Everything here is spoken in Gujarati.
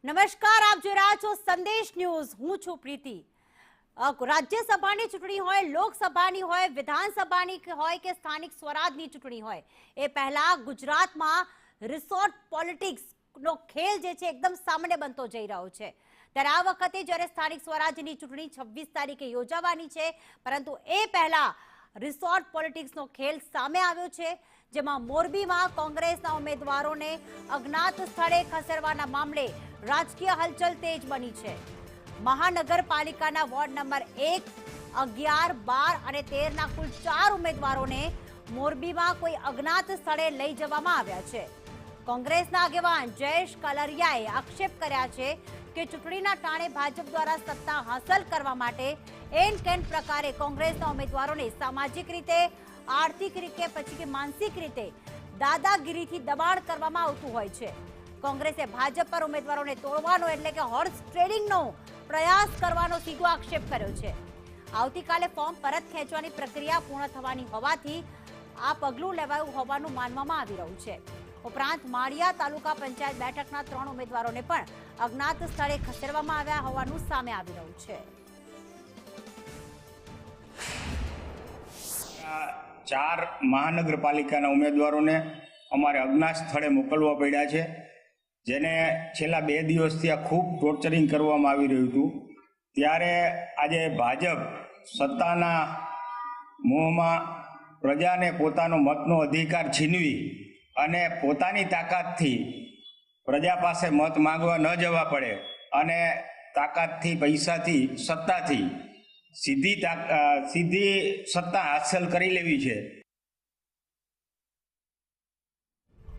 નમસ્કાર, આપ જોઈ રહ્યા છો સંદેશ ન્યૂઝ. હું છું પ્રીતિ. રાજ્યસભાની ચૂંટણી હોય, લોકસભાની હોય, વિધાનસભાની હોય કે સ્થાનિક સ્વરાજની ચૂંટણી હોય, એ પહેલા ગુજરાતમાં રિસોર્ટ પોલિટિક્સનો ખેલ જે છે એકદમ સામાન્ય બનતો જઈ રહ્યો છે. ત્યારે આ વખતે જ્યારે સ્થાનિક સ્વરાજની ચૂંટણી 26 તારીખે યોજાવાની છે, પરંતુ એ પહેલા રિસોર્ટ પોલિટિક્સનો ખેલ સામે આવ્યો છે, જેમાં મોરબીમાં કોંગ્રેસના ઉમેદવારોને અજ્ઞાત સ્થળે ખસેડવાના મામલે રાજકીય હલચલ તેજ બની છે. મહાનગરપાલિકાના વોર્ડ નંબર 1, 11, 12 અને 13ના કુલ 4 ઉમેદવારોને મોરબીમાં કોઈ અજ્ઞાત સ્થળે લઈ જવામાં આવ્યા છે. કોંગ્રેસના આગેવાન જયેશ કલરિયાએ આક્ષેપ કર્યા છે કે ચૂંટણીના ટાણે ભાજપ દ્વારા સત્તા હાંસલ કરવા માટે એન કેન પ્રકારે કોંગ્રેસના ઉમેદવારોને સામાજિક રીતે, આર્થિક રીતે, પછી કે માનસિક રીતે દાદાગીરીથી દબાણ કરવામાં આવતું હોય છે. કોંગ્રેસે ભાજપ પર ઉમેદવારોને તોડવાનો એટલે કે હોર્સ ટ્રેડિંગનો પ્રયાસ કરવાનો સીધો આક્ષેપ કર્યો છે. આવતીકાલે ફોર્મ પરત ખેંચવાની પ્રક્રિયા પૂર્ણ થવાની હોવાથી આ પગલું લેવાયું હોવાનું માનવામાં આવી રહ્યું છે. ઉપરાંત માળિયા તાલુકા પંચાયત બેઠકના 3 ઉમેદવારોને પણ અજ્ઞાત સ્થળે ખસેડવામાં આવ્યા હોવાનું સામે આવી રહ્યું છે. 4 મહાનગરપાલિકાના ઉમેદવારોને અમારે અજ્ઞાત સ્થળે મોકલવા પડ્યા છે, જેને છેલ્લા 2 દિવસથી આ ખૂબ ટોર્ચરિંગ કરવામાં આવી રહ્યું હતું. ત્યારે આજે ભાજપ સત્તાના મોહમાં પ્રજાને પોતાનો મતનો અધિકાર છીનવી અને પોતાની તાકાતથી પ્રજા પાસે મત માંગવા ન જવા પડે અને તાકાતથી, પૈસાથી, સત્તાથી સીધી સત્તા હાંસલ કરી લેવી છે.